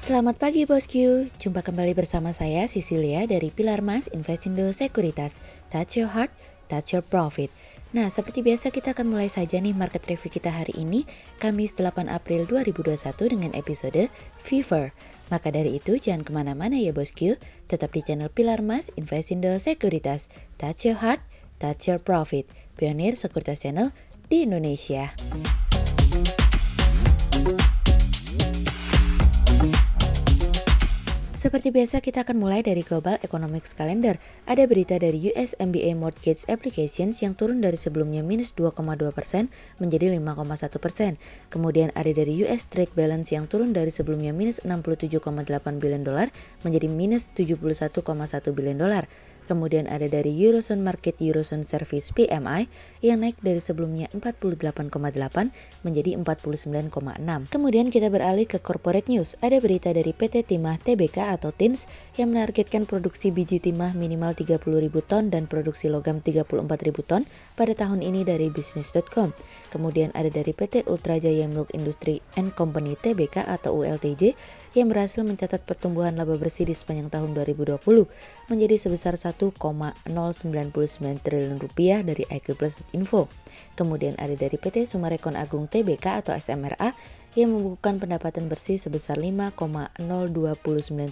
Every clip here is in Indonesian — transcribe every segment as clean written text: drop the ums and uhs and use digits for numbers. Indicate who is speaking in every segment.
Speaker 1: Selamat pagi bosku, jumpa kembali bersama saya Cecilia dari Pilar Mas Investindo Sekuritas. Touch your heart, touch your profit. Nah, seperti biasa kita akan mulai saja nih market review kita hari ini, Kamis 8 April 2021 dengan episode Fever. Maka dari itu jangan kemana-mana ya bosku, tetap di channel Pilar Mas Investindo Sekuritas. Touch your heart, touch your profit. Pionir Sekuritas Channel di Indonesia. Seperti biasa kita akan mulai dari Global Economics Calendar. Ada berita dari US MBA Mortgage Applications yang turun dari sebelumnya minus 2,2% menjadi 5,1%. Kemudian ada dari US Trade Balance yang turun dari sebelumnya minus 67,8 billion dolar menjadi minus 71,1 billion dolar. Kemudian ada dari Eurozone Market Eurozone Service PMI yang naik dari sebelumnya 48,8 menjadi 49,6. Kemudian kita beralih ke corporate news. Ada berita dari PT Timah Tbk atau TIMS yang menargetkan produksi biji timah minimal 30.000 ton dan produksi logam 34.000 ton pada tahun ini dari Business.com. Kemudian ada dari PT Ultrajaya Milk Industry and Company Tbk atau ULTJ yang berhasil mencatat pertumbuhan laba bersih di sepanjang tahun 2020 menjadi sebesar 1,099 triliun rupiah dari IQ+.info. Kemudian ada dari PT Sumarekon Agung Tbk atau SMRA yang membukukan pendapatan bersih sebesar 5,029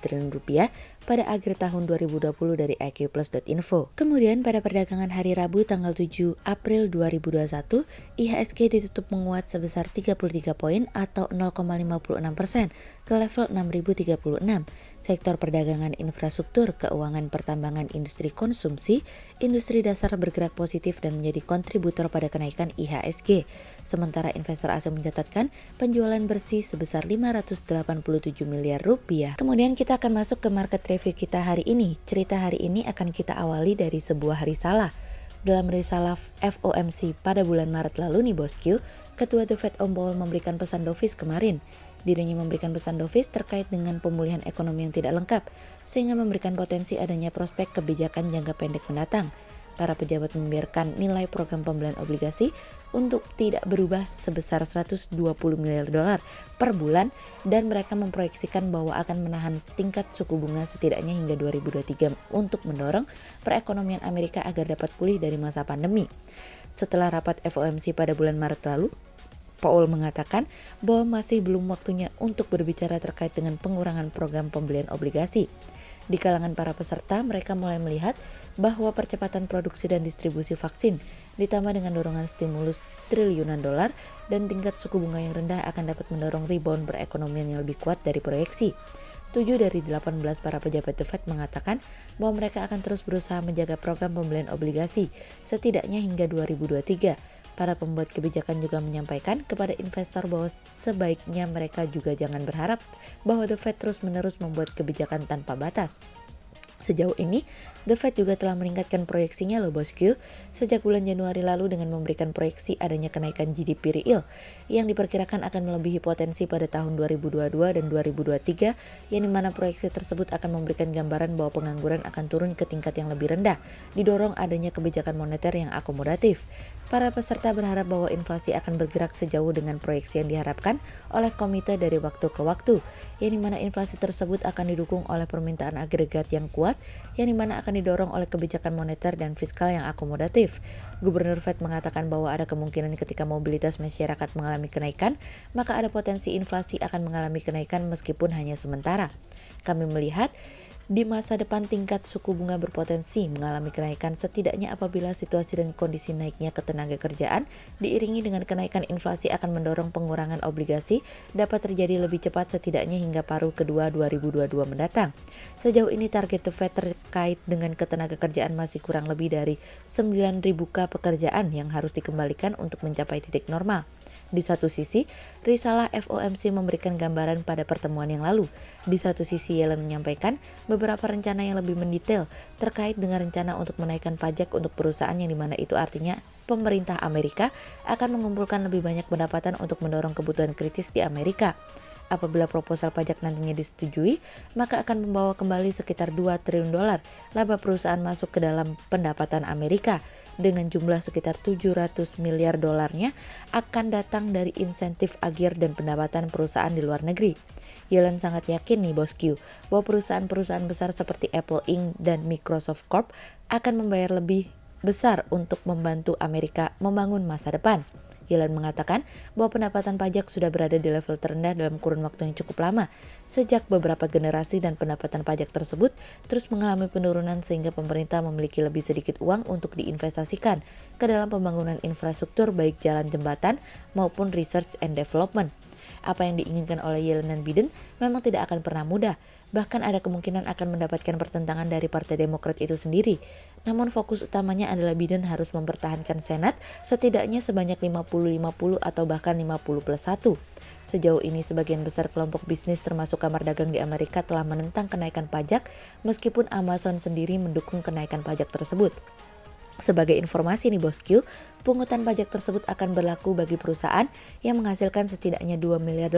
Speaker 1: triliun rupiah pada akhir tahun 2020 dari IQ+.info. Kemudian pada perdagangan hari Rabu tanggal 7 April 2021, IHSG ditutup menguat sebesar 33 poin atau 0,56% ke level 6.036. Sektor perdagangan infrastruktur, keuangan, pertambangan, industri konsumsi, industri dasar bergerak positif dan menjadi kontributor pada kenaikan IHSG. Sementara investor asing mencatatkan penjualan bersih sebesar 587 miliar rupiah. Kemudian kita akan masuk ke market review kita hari ini. Cerita hari ini akan kita awali dari sebuah risalah. Dalam risalah FOMC pada bulan Maret lalu nih bosku, Ketua The Fed Om Powell memberikan pesan dovish kemarin. Dirinya memberikan pesan dovish terkait dengan pemulihan ekonomi yang tidak lengkap, sehingga memberikan potensi adanya prospek kebijakan jangka pendek mendatang. Para pejabat membiarkan nilai program pembelian obligasi untuk tidak berubah sebesar 120 miliar dolar per bulan dan mereka memproyeksikan bahwa akan menahan tingkat suku bunga setidaknya hingga 2023 untuk mendorong perekonomian Amerika agar dapat pulih dari masa pandemi. Setelah rapat FOMC pada bulan Maret lalu, Powell mengatakan bahwa masih belum waktunya untuk berbicara terkait dengan pengurangan program pembelian obligasi. Di kalangan para peserta, mereka mulai melihat bahwa percepatan produksi dan distribusi vaksin ditambah dengan dorongan stimulus triliunan dolar dan tingkat suku bunga yang rendah akan dapat mendorong rebound perekonomian yang lebih kuat dari proyeksi. 7 dari 18 para pejabat The Fed mengatakan bahwa mereka akan terus berusaha menjaga program pembelian obligasi setidaknya hingga 2023. Para pembuat kebijakan juga menyampaikan kepada investor bahwa sebaiknya mereka juga jangan berharap bahwa The Fed terus-menerus membuat kebijakan tanpa batas. Sejauh ini, The Fed juga telah meningkatkan proyeksinya loh bosku sejak bulan Januari lalu dengan memberikan proyeksi adanya kenaikan GDP real yang diperkirakan akan melebihi potensi pada tahun 2022 dan 2023 yang dimana proyeksi tersebut akan memberikan gambaran bahwa pengangguran akan turun ke tingkat yang lebih rendah, didorong adanya kebijakan moneter yang akomodatif. Para peserta berharap bahwa inflasi akan bergerak sejauh dengan proyeksi yang diharapkan oleh komite dari waktu ke waktu, yang dimana inflasi tersebut akan didukung oleh permintaan agregat yang kuat, yang dimana akan didorong oleh kebijakan moneter dan fiskal yang akomodatif. Gubernur Fed mengatakan bahwa ada kemungkinan ketika mobilitas masyarakat mengalami kenaikan, maka ada potensi inflasi akan mengalami kenaikan meskipun hanya sementara. Kami melihat di masa depan tingkat suku bunga berpotensi mengalami kenaikan setidaknya apabila situasi dan kondisi naiknya ketenaga kerjaan diiringi dengan kenaikan inflasi akan mendorong pengurangan obligasi dapat terjadi lebih cepat setidaknya hingga paruh kedua 2022 mendatang. Sejauh ini target The Fed terkait dengan ketenaga kerjaan masih kurang lebih dari 9.000 pekerjaan yang harus dikembalikan untuk mencapai titik normal. Di satu sisi, risalah FOMC memberikan gambaran pada pertemuan yang lalu. Di satu sisi, Yellen menyampaikan beberapa rencana yang lebih mendetail terkait dengan rencana untuk menaikkan pajak untuk perusahaan yang dimana itu artinya pemerintah Amerika akan mengumpulkan lebih banyak pendapatan untuk mendorong kebutuhan kritis di Amerika. Apabila proposal pajak nantinya disetujui, maka akan membawa kembali sekitar 2 triliun dolar laba perusahaan masuk ke dalam pendapatan Amerika. Dengan jumlah sekitar 700 miliar dolarnya akan datang dari insentif agir dan pendapatan perusahaan di luar negeri. Yellen sangat yakin nih bosku, bahwa perusahaan-perusahaan besar seperti Apple Inc. dan Microsoft Corp akan membayar lebih besar untuk membantu Amerika membangun masa depan. Yellen mengatakan bahwa pendapatan pajak sudah berada di level terendah dalam kurun waktu yang cukup lama, sejak beberapa generasi dan pendapatan pajak tersebut terus mengalami penurunan sehingga pemerintah memiliki lebih sedikit uang untuk diinvestasikan ke dalam pembangunan infrastruktur baik jalan jembatan maupun research and development. Apa yang diinginkan oleh Yellen dan Biden memang tidak akan pernah mudah, bahkan ada kemungkinan akan mendapatkan pertentangan dari Partai Demokrat itu sendiri. Namun fokus utamanya adalah Biden harus mempertahankan Senat setidaknya sebanyak 50-50 atau bahkan 50+1. Sejauh ini sebagian besar kelompok bisnis termasuk kamar dagang di Amerika telah menentang kenaikan pajak, meskipun Amazon sendiri mendukung kenaikan pajak tersebut. Sebagai informasi nih bosku, pungutan pajak tersebut akan berlaku bagi perusahaan yang menghasilkan setidaknya $2 miliar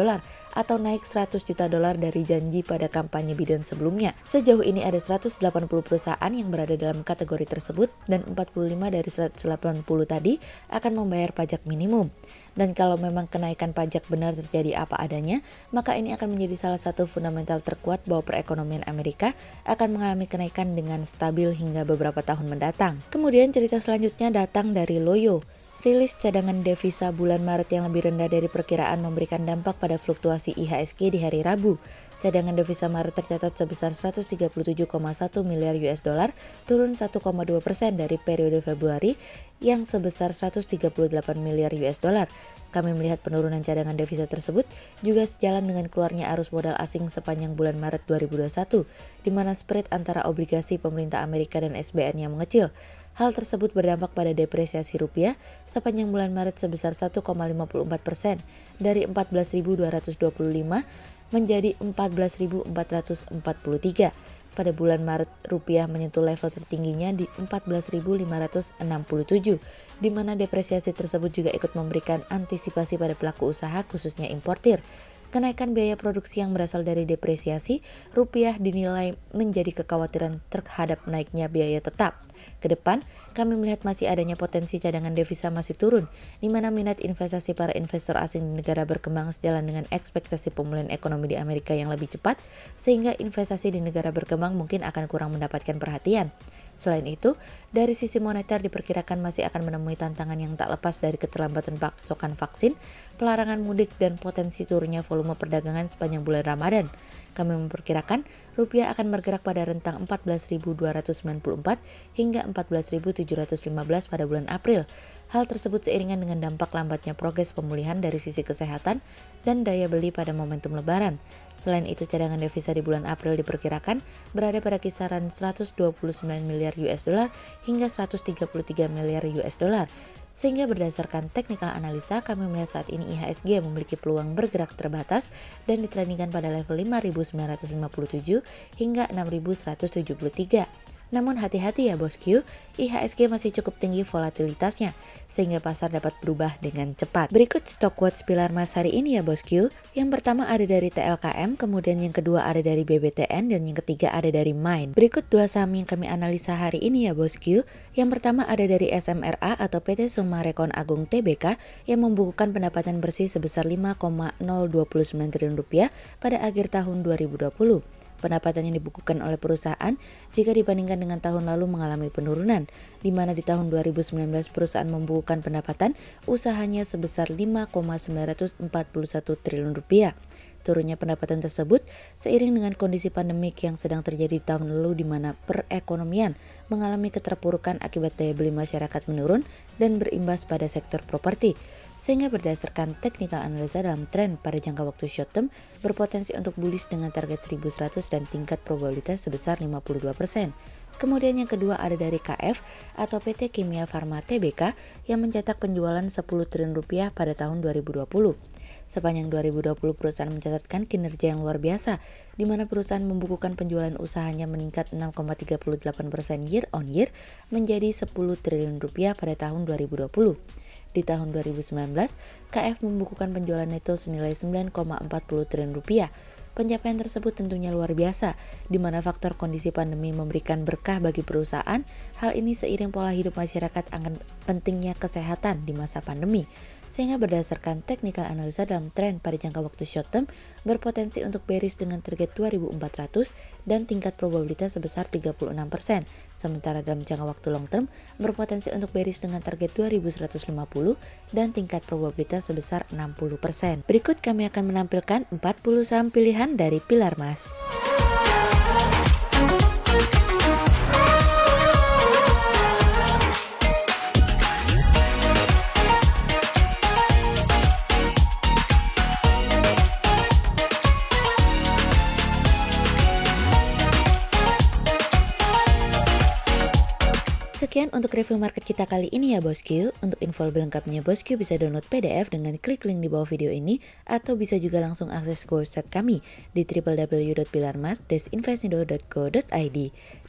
Speaker 1: atau naik $100 juta dari janji pada kampanye Biden sebelumnya. Sejauh ini ada 180 perusahaan yang berada dalam kategori tersebut dan 45 dari 180 tadi akan membayar pajak minimum. Dan kalau memang kenaikan pajak benar terjadi apa adanya, maka ini akan menjadi salah satu fundamental terkuat bahwa perekonomian Amerika akan mengalami kenaikan dengan stabil hingga beberapa tahun mendatang. Kemudian cerita selanjutnya datang dari Loyo. Rilis cadangan devisa bulan Maret yang lebih rendah dari perkiraan memberikan dampak pada fluktuasi IHSG di hari Rabu. Cadangan devisa Maret tercatat sebesar 137,1 miliar US dollar, turun 1,2% dari periode Februari yang sebesar 138 miliar US dollar. Kami melihat penurunan cadangan devisa tersebut juga sejalan dengan keluarnya arus modal asing sepanjang bulan Maret 2021, di mana spread antara obligasi pemerintah Amerika dan SBN-nya mengecil. Hal tersebut berdampak pada depresiasi rupiah sepanjang bulan Maret sebesar 1,54% dari 14.225 menjadi 14.443. Pada bulan Maret, rupiah menyentuh level tertingginya di 14.567, di mana depresiasi tersebut juga ikut memberikan antisipasi pada pelaku usaha khususnya importir. Kenaikan biaya produksi yang berasal dari depresiasi rupiah dinilai menjadi kekhawatiran terhadap naiknya biaya tetap. Ke depan, kami melihat masih adanya potensi cadangan devisa masih turun, di mana minat investasi para investor asing di negara berkembang sejalan dengan ekspektasi pemulihan ekonomi di Amerika yang lebih cepat, sehingga investasi di negara berkembang mungkin akan kurang mendapatkan perhatian. Selain itu, dari sisi moneter diperkirakan masih akan menemui tantangan yang tak lepas dari keterlambatan pasokan vaksin, pelarangan mudik, dan potensi turunnya volume perdagangan sepanjang bulan Ramadan. Kami memperkirakan rupiah akan bergerak pada rentang 14.294 hingga 14.715 pada bulan April. Hal tersebut seiringan dengan dampak lambatnya progres pemulihan dari sisi kesehatan dan daya beli pada momentum lebaran. Selain itu, cadangan devisa di bulan April diperkirakan berada pada kisaran 129 miliar US dollar hingga 133 miliar US dollar. Sehingga berdasarkan teknikal analisa, kami melihat saat ini IHSG memiliki peluang bergerak terbatas dan ditradingkan pada level 5.957 hingga 6.173. Namun hati-hati ya bosku, IHSG masih cukup tinggi volatilitasnya, sehingga pasar dapat berubah dengan cepat. Berikut stok quotes pilar emas hari ini ya bosku. Yang pertama ada dari TLKM, kemudian yang kedua ada dari BBTN, dan yang ketiga ada dari MIND. Berikut dua saham yang kami analisa hari ini ya bosku. Yang pertama ada dari SMRA atau PT Sumarekon Agung Tbk yang membukukan pendapatan bersih sebesar 5,029 triliun rupiah pada akhir tahun 2020. Pendapatan yang dibukukan oleh perusahaan jika dibandingkan dengan tahun lalu mengalami penurunan, di mana di tahun 2019 perusahaan membukukan pendapatan usahanya sebesar 5,941 triliun rupiah. Turunnya pendapatan tersebut seiring dengan kondisi pandemik yang sedang terjadi di tahun lalu, di mana perekonomian mengalami keterpurukan akibat daya beli masyarakat menurun dan berimbas pada sektor properti. Sehingga berdasarkan technical analisa dalam tren pada jangka waktu short term berpotensi untuk bullish dengan target 1100 dan tingkat probabilitas sebesar 52%. Kemudian yang kedua ada dari KF atau PT Kimia Farma Tbk yang mencetak penjualan 10 triliun rupiah pada tahun 2020. Sepanjang 2020 perusahaan mencatatkan kinerja yang luar biasa, di mana perusahaan membukukan penjualan usahanya meningkat 6,38% year on year menjadi 10 triliun rupiah pada tahun 2020. Di tahun 2019, KF membukukan penjualan neto senilai 9,40 triliun rupiah. Pencapaian tersebut tentunya luar biasa, di mana faktor kondisi pandemi memberikan berkah bagi perusahaan. Hal ini seiring pola hidup masyarakat akan pentingnya kesehatan di masa pandemi. sehingga berdasarkan technical analisa dalam tren pada jangka waktu short term berpotensi untuk bearish dengan target 2400 dan tingkat probabilitas sebesar 36%. Sementara dalam jangka waktu long term berpotensi untuk bearish dengan target 2150 dan tingkat probabilitas sebesar 60%. Berikut kami akan menampilkan 40 saham pilihan dari Pilar Mas. Sekian untuk review market kita kali ini ya bosku. Untuk info lebih lengkapnya bosku bisa download PDF dengan klik link di bawah video ini atau bisa juga langsung akses ke website kami di www.pilarmas-investindo.co.id.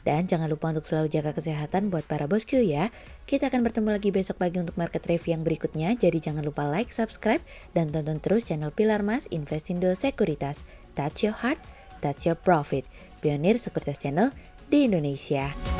Speaker 1: Dan jangan lupa untuk selalu jaga kesehatan buat para bosku ya. Kita akan bertemu lagi besok pagi untuk market review yang berikutnya. Jadi jangan lupa like, subscribe, dan tonton terus channel Pilar Mas Investindo Sekuritas. Touch your heart, touch your profit. Pionir Sekuritas Channel di Indonesia.